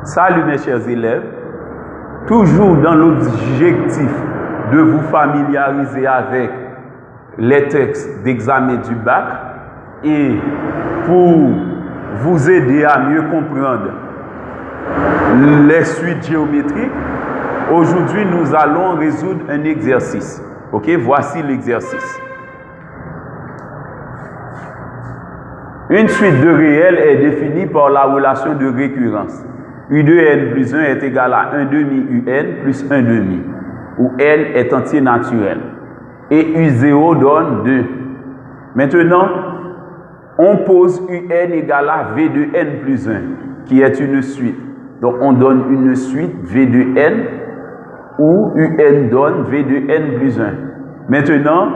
Salut mes chers élèves, toujours dans l'objectif de vous familiariser avec les textes d'examen du bac et pour vous aider à mieux comprendre les suites géométriques, aujourd'hui nous allons résoudre un exercice. Ok, voici l'exercice. Une suite de réels est définie par la relation de récurrence. U de n plus 1 est égal à 1 demi UN plus 1 demi, où n est entier naturel. Et U0 donne 2. Maintenant, on pose UN égale à V de n plus 1, qui est une suite. Donc, on donne une suite V de n, où UN donne V de n plus 1. Maintenant,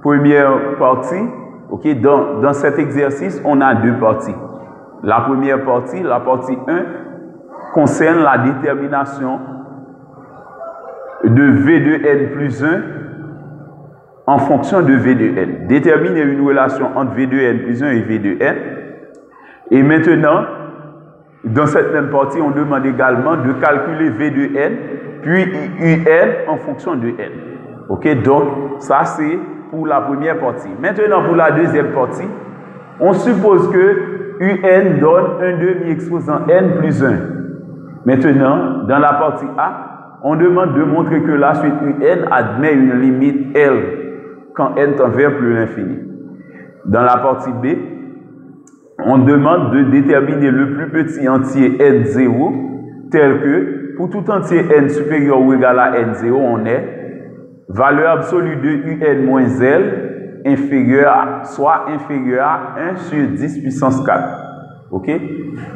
première partie, okay, dans cet exercice, on a deux parties. La première partie, la partie 1, concerne la détermination de V de n plus 1 en fonction de V de n. Déterminer une relation entre V de n plus 1 et V de n. Et maintenant, dans cette même partie, on demande également de calculer V de n, puis UN en fonction de n. Ok, donc ça c'est pour la première partie. Maintenant, pour la deuxième partie, on suppose que UN donne un demi exposant n plus 1. Maintenant, dans la partie A, on demande de montrer que la suite UN admet une limite L quand n tend vers plus l'infini. Dans la partie B, on demande de déterminer le plus petit entier n0 tel que pour tout entier n supérieur ou égal à n0, on est valeur absolue de UN moins L soit inférieure à 1 sur 10 puissance 4. Ok?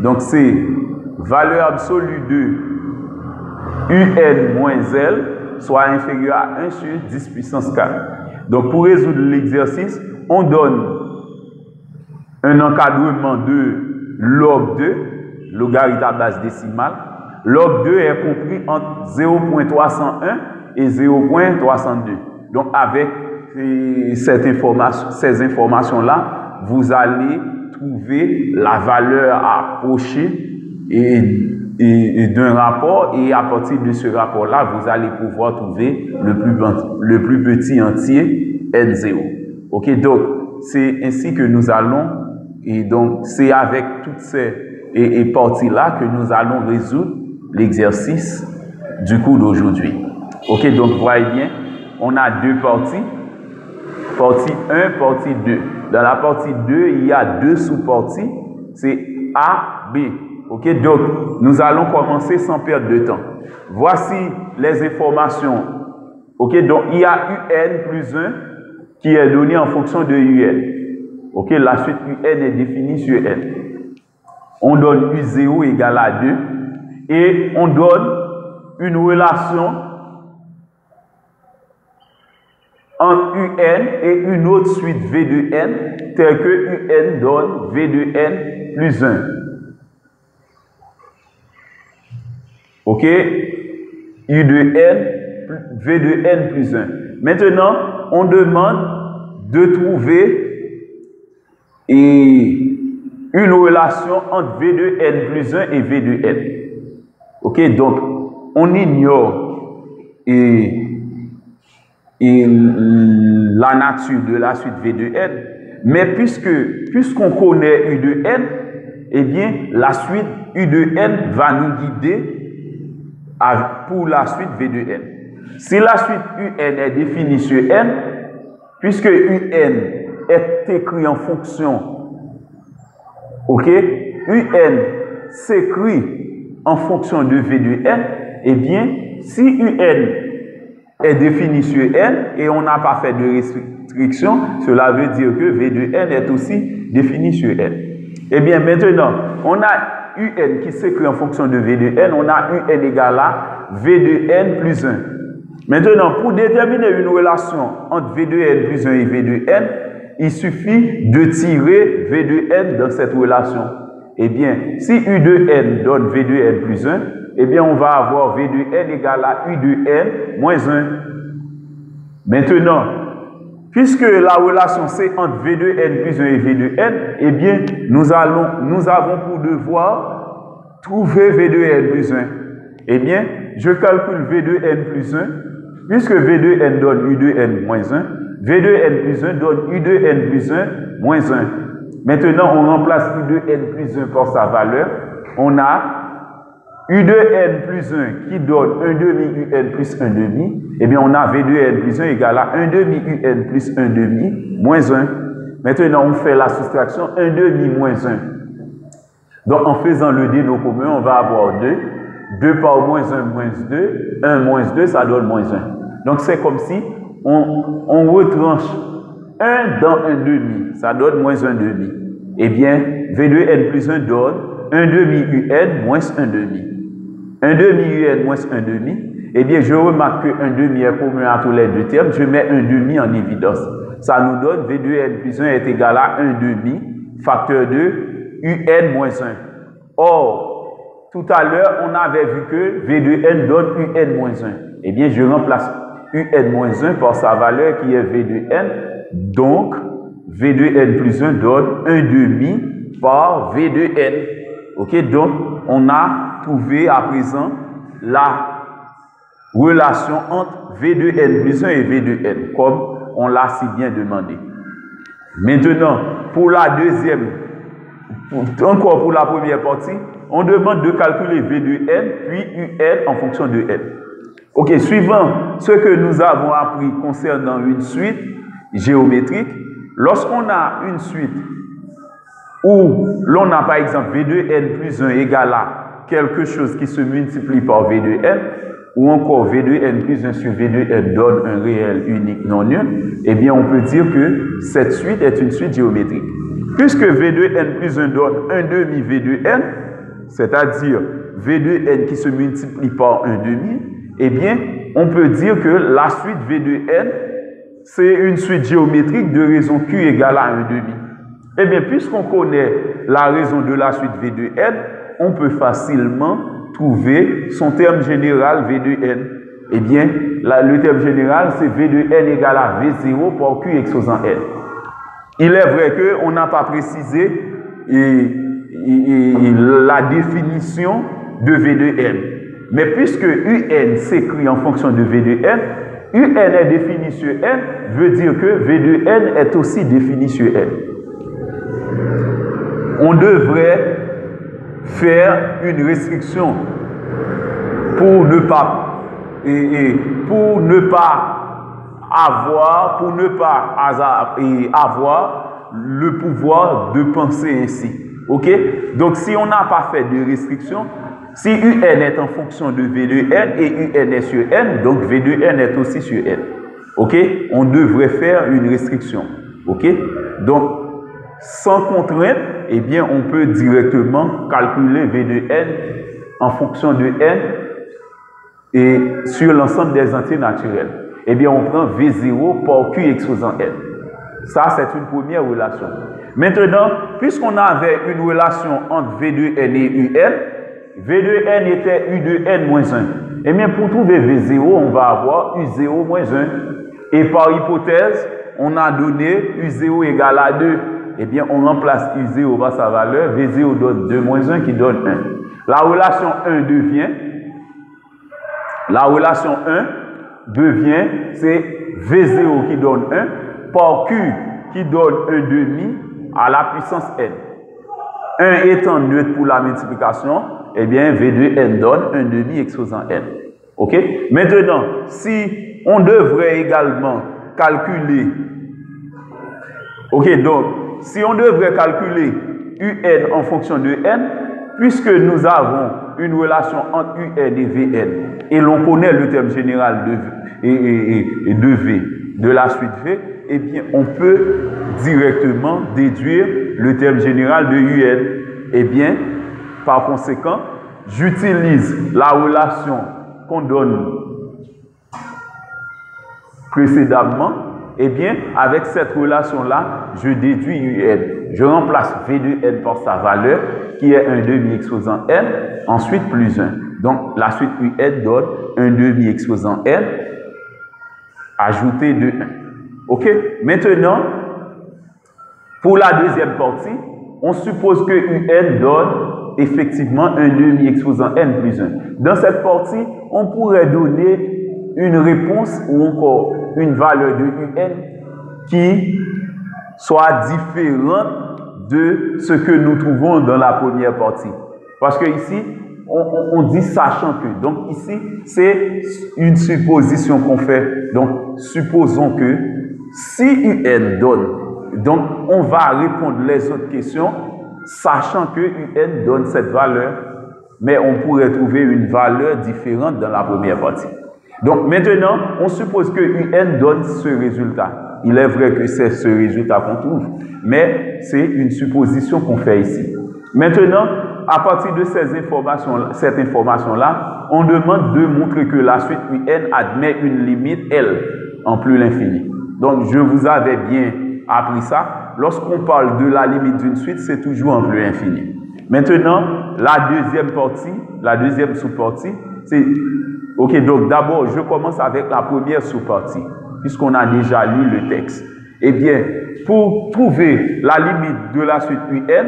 Donc, c'est valeur absolue de UN moins L soit inférieure à 1 sur 10 puissance 4. Donc, pour résoudre l'exercice, on donne un encadrement de log 2, logarithme à base décimale. Log 2 est compris entre 0.301 et 0.302. Donc, avec ces informations-là, vous allez trouver la valeur approchée et d'un rapport, et à partir de ce rapport-là, vous allez pouvoir trouver le plus petit entier N0. Ok, donc c'est ainsi que nous allons, et donc c'est avec toutes ces parties-là que nous allons résoudre l'exercice du cours d'aujourd'hui. Ok, donc voyez bien, on a deux parties, partie 1, partie 2. Dans la partie 2, il y a deux sous-parties, c'est A, B. Ok, donc nous allons commencer sans perdre de temps. Voici les informations. Ok, donc il y a UN plus 1 qui est donné en fonction de UN. Ok, la suite UN est définie sur N. On donne U0 égale à 2 et on donne une relation entre UN et une autre suite V de N telle que UN donne V de N plus 1. Ok, U de N, V de N plus 1. Maintenant, on demande de trouver une relation entre V de N plus 1 et V de N. Ok, donc on ignore la nature de la suite V de N, mais puisqu'on connaît U de N, eh bien, la suite U de N va nous guider pour la suite V de N. Si la suite UN est définie sur N, puisque UN est écrit en fonction, ok, UN s'écrit en fonction de V de N, eh bien, si UN est défini sur N et on n'a pas fait de restriction, cela veut dire que V de N est aussi défini sur N. Eh bien, maintenant, on a UN qui s'écrit en fonction de V de N, on a UN égale à V de N plus 1. Maintenant, pour déterminer une relation entre V de N plus 1 et V de N, il suffit de tirer V de N dans cette relation. Eh bien, si U de N donne V de N plus 1, eh bien, on va avoir V de N égale à U de N moins 1. Maintenant, puisque la relation c'est entre V de N plus 1 et V de N, eh bien, nous avons pour devoir trouver V de n plus 1. Eh bien, je calcule V de n plus 1, puisque V de n donne U de n moins 1, V de n plus 1 donne U de n plus 1 moins 1. Maintenant, on remplace U de n plus 1 par sa valeur. On a U de n plus 1 qui donne 1 demi UN plus 1 demi. Eh bien, on a V de n plus 1 égale à 1 demi UN plus 1 demi moins 1. Maintenant, on fait la soustraction 1 demi moins 1. Donc, en faisant le déno commun, on va avoir 2. 2 par moins 1 moins 2. 1 moins 2, ça donne moins 1. Donc, c'est comme si on retranche 1 dans 1 demi. Ça donne moins 1 demi. Eh bien, V de n plus 1 donne 1 demi UN moins 1 demi. 1 demi UN moins 1 demi. Eh bien, je remarque que 1 demi est commun à tous les deux termes. Je mets 1 demi en évidence. Ça nous donne V de n plus 1 est égal à 1 demi facteur de UN moins 1. Or, tout à l'heure, on avait vu que V de n donne UN moins 1. Eh bien, je remplace UN moins 1 par sa valeur qui est V de n. Donc, V de n plus 1 donne 1 demi par V de n. Ok, donc, on a trouvé à présent la relation entre V de n plus 1 et V de n, comme on l'a si bien demandé. Maintenant, pour la deuxième, encore pour la première partie, on demande de calculer V de n, puis UN en fonction de n. Ok, suivant ce que nous avons appris concernant une suite géométrique, lorsqu'on a une suite où l'on a par exemple V de n plus 1 égale à quelque chose qui se multiplie par V de n, ou encore V de n plus 1 sur V de n donne un réel unique non nul, eh bien on peut dire que cette suite est une suite géométrique. Puisque V de n plus 1 donne 1 demi V de n, c'est-à-dire V de n qui se multiplie par 1 demi, eh bien on peut dire que la suite V de n, c'est une suite géométrique de raison Q égale à 1 demi. Eh bien, puisqu'on connaît la raison de la suite V de n, on peut facilement trouver son terme général V de n. Eh bien, le terme général, c'est V de n égale à V0 par Q exposant n. Il est vrai qu'on n'a pas précisé la définition de V de n. Mais puisque UN s'écrit en fonction de V de n, UN est défini sur n, veut dire que V de n est aussi défini sur n. On devrait faire une restriction pour ne pas avoir le pouvoir de penser ainsi. Ok? Donc si on n'a pas fait de restriction, si UN est en fonction de V de n et UN est sur n, donc V de n est aussi sur n. Ok? On devrait faire une restriction. Ok? Donc sans contrainte, eh bien, on peut directement calculer V de n en fonction de n et sur l'ensemble des entiers naturels. Eh bien, on prend V0 par Q exposant n. Ça, c'est une première relation. Maintenant, puisqu'on avait une relation entre V de n et UN, V de n était U de n moins 1. Eh bien, pour trouver V0, on va avoir U0 moins 1. Et par hypothèse, on a donné U0 égale à 2. Eh bien, on remplace U0 par sa valeur, V0 donne 2 moins 1 qui donne 1. La relation 1 devient, c'est V0 qui donne 1 par Q qui donne 1 demi à la puissance n. 1 étant neutre pour la multiplication, eh bien, V de n donne 1 demi exposant n. Ok? Maintenant, si on devrait également calculer, ok, donc, si on devrait calculer UN en fonction de n, puisque nous avons une relation entre UN et Vn, et l'on connaît le terme général de V, de la suite V, eh bien, on peut directement déduire le terme général de UN. Eh bien, par conséquent, j'utilise la relation qu'on donne précédemment. Eh bien, avec cette relation-là, je déduis UN. Je remplace V de n par sa valeur, qui est 1 demi exposant n, ensuite plus 1. Donc, la suite UN donne 1 demi exposant n, ajouté de 1. OK? Maintenant, pour la deuxième partie, on suppose que UN donne effectivement un demi exposant n plus 1. Dans cette partie, on pourrait donner une réponse ou encore une valeur de un qui soit différente de ce que nous trouvons dans la première partie. Parce que ici, on dit sachant que. Donc ici, c'est une supposition qu'on fait. Donc, supposons que si un donne, donc on va répondre les autres questions, sachant que un donne cette valeur, mais on pourrait trouver une valeur différente dans la première partie. Donc maintenant, on suppose que un donne ce résultat. Il est vrai que c'est ce résultat qu'on trouve, mais c'est une supposition qu'on fait ici. Maintenant, à partir de cette information-là, on demande de montrer que la suite UN admet une limite L en plus l'infini. Donc, je vous avais bien appris ça. Lorsqu'on parle de la limite d'une suite, c'est toujours en plus infini. Maintenant, la deuxième partie, la deuxième sous-partie, c'est... Ok, donc d'abord, je commence avec la première sous-partie, puisqu'on a déjà lu le texte. Eh bien, pour trouver la limite de la suite UN,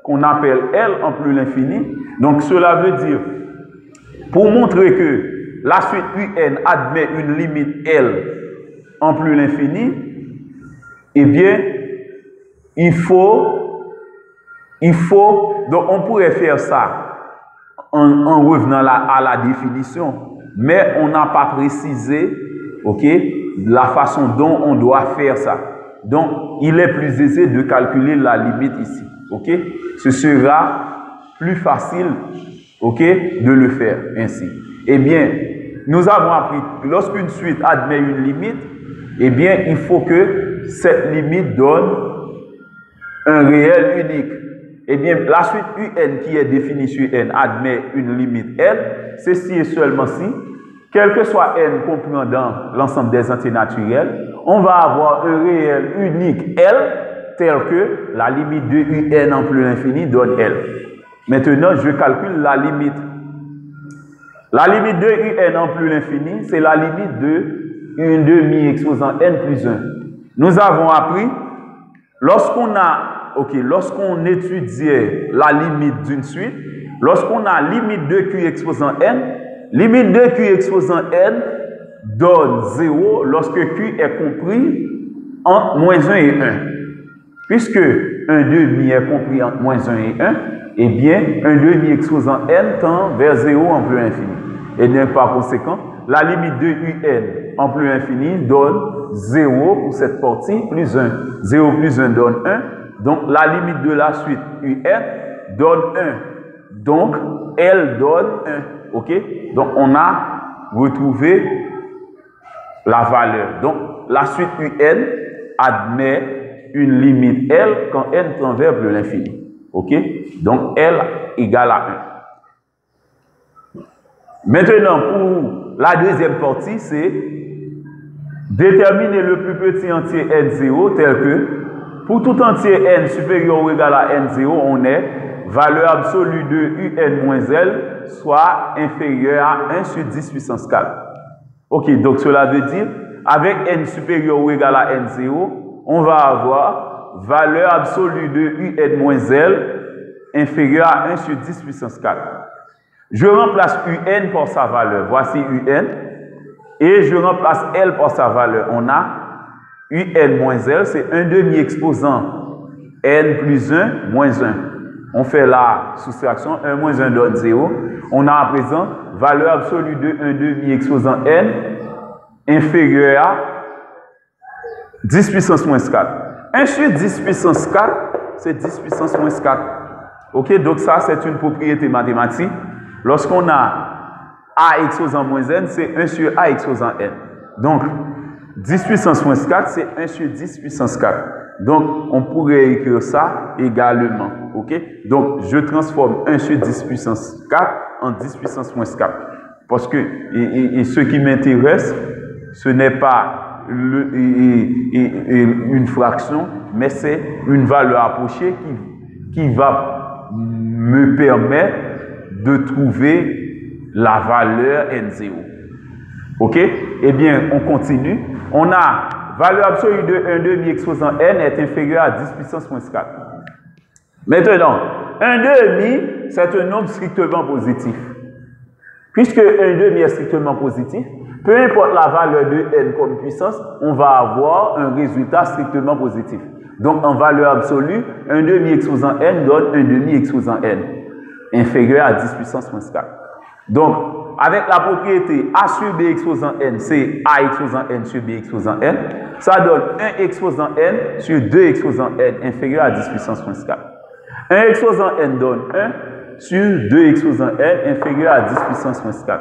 qu'on appelle L en plus l'infini, donc cela veut dire, pour montrer que la suite UN admet une limite L en plus l'infini, eh bien, il faut, donc on pourrait faire ça en revenant à la définition, mais on n'a pas précisé, ok, la façon dont on doit faire ça. Donc, il est plus aisé de calculer la limite ici, ok. Ce sera plus facile, ok, de le faire ainsi. Eh bien, nous avons appris, lorsqu'une suite admet une limite, eh bien, il faut que cette limite donne un réel unique. Eh bien, la suite UN qui est définie sur N admet une limite L, c'est si et seulement si, quel que soit N comprenant l'ensemble des entiers naturels, on va avoir un réel unique L tel que la limite de UN en plus l'infini donne L. Maintenant, je calcule la limite. La limite de UN en plus l'infini, c'est la limite de une demi exposant N plus 1. Nous avons appris, lorsqu'on étudiait la limite d'une suite, lorsqu'on a limite de Q exposant N, limite de Q exposant N donne 0 lorsque Q est compris entre moins 1 et 1. Puisque un demi est compris entre moins 1 et 1, eh bien, un demi exposant N tend vers 0 en plus infini. Et bien, par conséquent, la limite de UN en plus infini donne 0 pour cette partie plus 1. 0 plus 1 donne 1. Donc, la limite de la suite UN donne 1. Donc, L donne 1. OK? Donc, on a retrouvé la valeur. Donc, la suite UN admet une limite L quand N tend vers plus l'infini. OK? Donc, L égale à 1. Maintenant, pour la deuxième partie, c'est déterminer le plus petit entier N0 tel que pour tout entier N supérieur ou égal à N0, on est valeur absolue de UN moins L, soit inférieure à 1 sur 10 puissance 4. Ok, donc cela veut dire, avec N supérieur ou égal à N0, on va avoir valeur absolue de UN moins L inférieure à 1 sur 10 puissance 4. Je remplace UN par sa valeur. Voici UN. Et je remplace L par sa valeur. On a UN moins L, c'est un demi exposant N plus 1 moins 1. On fait la soustraction, 1 moins 1 donne 0. On a à présent valeur absolue de 1 demi exposant N inférieure à 10 puissance moins 4. 1 sur 10 puissance 4, c'est 10 puissance moins 4. Ok, donc ça c'est une propriété mathématique. Lorsqu'on a A exposant moins N, c'est 1 sur A exposant N. Donc, 10 puissance moins 4, c'est 1 sur 10 puissance 4. Donc, on pourrait écrire ça également. OK? Donc, je transforme 1 sur 10 puissance 4 en 10 puissance moins 4. Parce que ce qui m'intéresse, ce n'est pas une fraction, mais c'est une valeur approchée qui va me permettre de trouver la valeur N0. OK? Eh bien, on continue. On a valeur absolue de 1 demi exposant N est inférieure à 10 puissance moins 4. Maintenant, un demi, c'est un nombre strictement positif. Puisque un demi est strictement positif, peu importe la valeur de n comme puissance, on va avoir un résultat strictement positif. Donc, en valeur absolue, un demi exposant n donne un demi exposant n, inférieur à 10 puissance moins 4. Donc, avec la propriété A sur B exposant n, c'est A exposant n sur B exposant n, ça donne 1 exposant n sur 2 exposant n, inférieur à 10 puissance moins 4. 1 exposant n donne 1 sur 2 exposant n, inférieur à 10 puissance moins 4.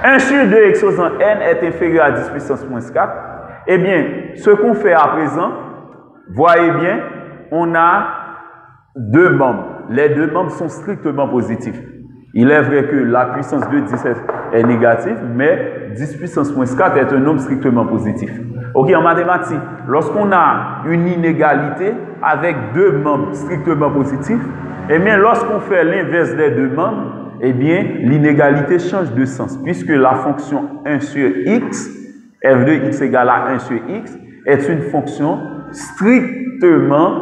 1 sur 2 exposant n est inférieur à 10 puissance moins 4. Eh bien, ce qu'on fait à présent, voyez bien, on a deux membres. Les deux membres sont strictement positifs. Il est vrai que la puissance de 10 est négative, mais 10 puissance moins 4 est un nombre strictement positif. Ok, en mathématiques, lorsqu'on a une inégalité avec deux membres strictement positifs, eh bien, lorsqu'on fait l'inverse des deux membres, eh bien, l'inégalité change de sens, puisque la fonction 1 sur x, f de x égale à 1 sur x, est une fonction strictement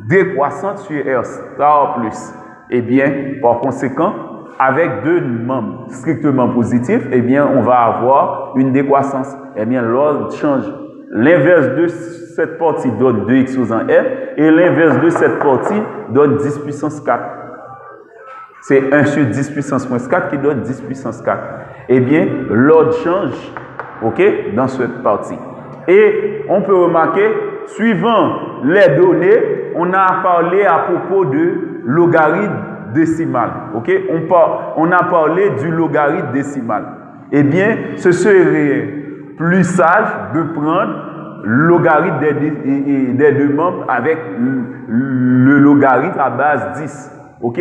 décroissante sur R star plus. Eh bien, par conséquent, avec deux membres strictement positifs, eh bien, on va avoir une décroissance. Eh bien, l'ordre change. L'inverse de cette partie donne 2 exposant n et l'inverse de cette partie donne 10 puissance 4. C'est 1 sur 10 puissance moins 4 qui donne 10 puissance 4. Eh bien, l'ordre change, ok, dans cette partie. Et on peut remarquer, suivant les données, on a parlé à propos de logarithme décimal. Ok, on a parlé du logarithme décimal. Eh bien, ce serait plus sage de prendre le logarithme des deux membres avec le logarithme à base 10. Ok?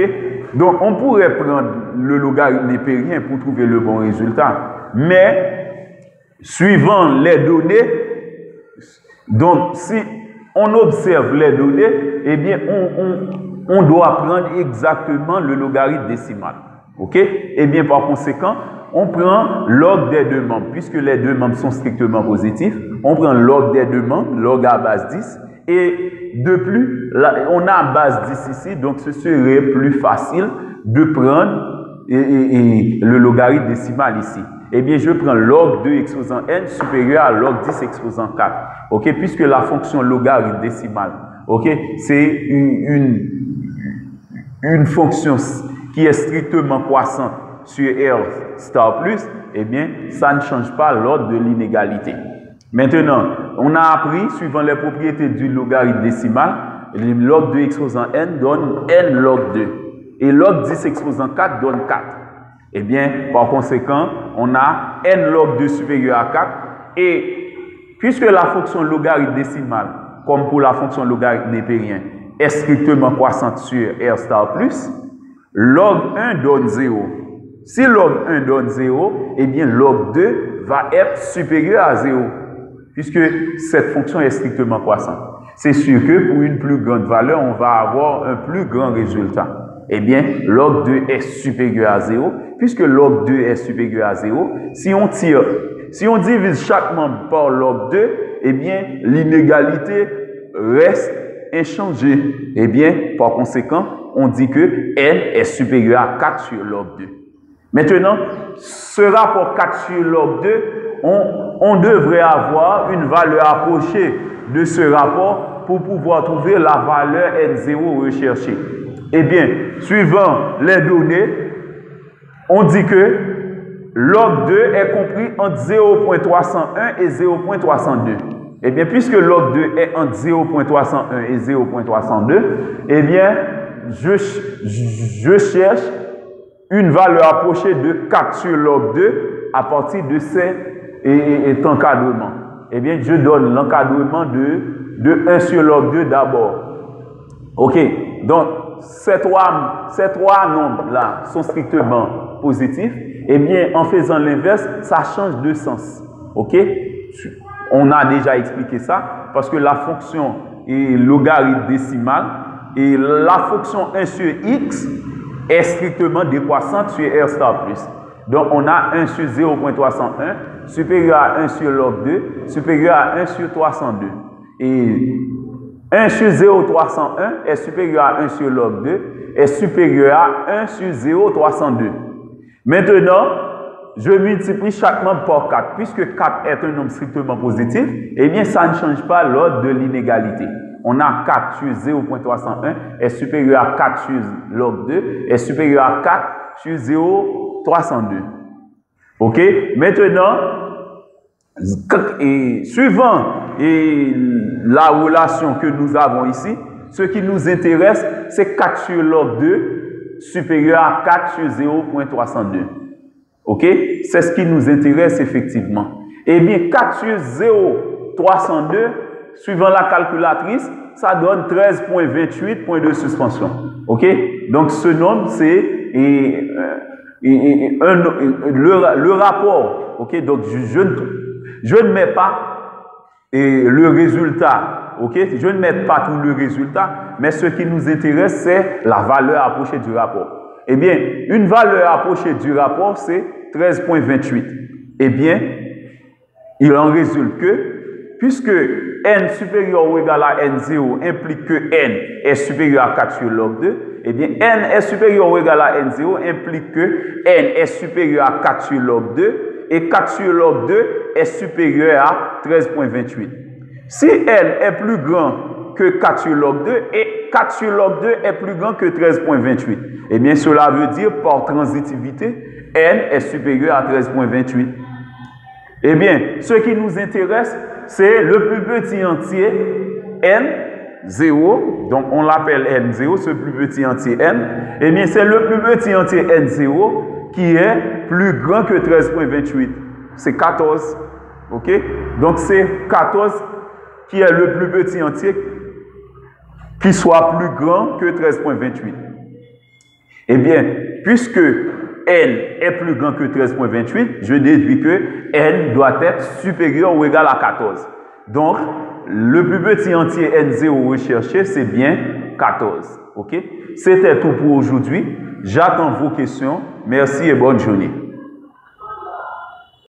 Donc, on pourrait prendre le logarithme népérien pour trouver le bon résultat. Mais, suivant les données, donc, si on observe les données, eh bien, on doit prendre exactement le logarithme décimal. Ok? Eh bien, par conséquent, on prend log des deux membres. Puisque les deux membres sont strictement positifs, on prend log des deux membres, log à base 10. Et de plus, là, on a base 10 ici, donc ce serait plus facile de prendre le logarithme décimal ici. Eh bien, je prends log 2 exposant n supérieur à log 10 exposant 4. Ok? Puisque la fonction logarithme décimal, ok, c'est une fonction qui est strictement croissante sur R star plus, eh bien, ça ne change pas l'ordre de l'inégalité. Maintenant, on a appris, suivant les propriétés du logarithme décimal, log 2 exposant n donne n log 2. Et log 10 exposant 4 donne 4. Eh bien, par conséquent, on a n log 2 supérieur à 4. Et puisque la fonction logarithme décimal, comme pour la fonction logarithme népérien, est strictement croissante sur R star plus, log 1 donne 0. Si log 1 donne 0, eh bien log 2 va être supérieur à 0, puisque cette fonction est strictement croissante. C'est sûr que pour une plus grande valeur, on va avoir un plus grand résultat. Eh bien, log 2 est supérieur à 0, puisque log 2 est supérieur à 0, si on divise chaque membre par log 2, eh bien, l'inégalité reste inchangée. Eh bien, par conséquent, on dit que n est supérieur à 4 sur log 2. Maintenant, ce rapport 4 sur log 2, on devrait avoir une valeur approchée de ce rapport pour pouvoir trouver la valeur N0 recherchée. Eh bien, suivant les données, on dit que log 2 est compris entre 0.301 et 0.302. Eh bien, puisque log 2 est entre 0.301 et 0.302, eh bien, je cherche une valeur approchée de 4 sur log 2 à partir de cet encadrement. Eh bien, je donne l'encadrement de 1 sur log 2 d'abord. Ok, donc ces trois nombres-là sont strictement positifs. Eh bien, en faisant l'inverse, ça change de sens. Ok, on a déjà expliqué ça parce que la fonction est logarithme décimal et la fonction 1 sur x est strictement décroissante sur R star plus. Donc, on a 1 sur 0.301 supérieur à 1 sur log 2 supérieur à 1 sur 302. Et 1 sur 0,301 est supérieur à 1 sur log 2 est supérieur à 1 sur 0,302. Maintenant, je multiplie chaque membre par 4. Puisque 4 est un nombre strictement positif, eh bien, ça ne change pas l'ordre de l'inégalité. On a 4 sur 0,301 est supérieur à 4 sur log 2 est supérieur à 4 sur 0,302. OK? Maintenant, suivant la relation que nous avons ici, ce qui nous intéresse, c'est 4 sur log 2 supérieur à 4 sur 0,302. OK? C'est ce qui nous intéresse effectivement. Eh bien, 4 sur 0,302, suivant la calculatrice, ça donne 13,28 points de suspension. OK? Donc, ce nombre, c'est le rapport. OK? Donc, je ne mets pas le résultat. OK? Je ne mets pas tout le résultat, mais ce qui nous intéresse, c'est la valeur approchée du rapport. Eh bien, une valeur approchée du rapport, c'est 13,28. Eh bien, il en résulte que, puisque n supérieur ou égal à n0 implique que n est supérieur à 4 sur log 2, eh bien, n est supérieur ou égal à n0 implique que n est supérieur à 4 sur log 2 et 4 sur log 2 est supérieur à 13,28. Si n est plus grand que 4 sur log 2 et 4 sur log 2 est plus grand que 13,28, eh bien, cela veut dire par transitivité, n est supérieur à 13,28. Eh bien, ce qui nous intéresse, c'est le plus petit entier n0, donc on l'appelle n0, ce plus petit entier n. Eh bien, c'est le plus petit entier n0 qui est plus grand que 13,28. C'est 14. OK? Donc, c'est 14 qui est le plus petit entier qui soit plus grand que 13,28. Eh bien, puisque n est plus grand que 13,28, je déduis que n doit être supérieur ou égal à 14. Donc, le plus petit entier n0 recherché, c'est bien 14. OK? C'était tout pour aujourd'hui. J'attends vos questions. Merci et bonne journée.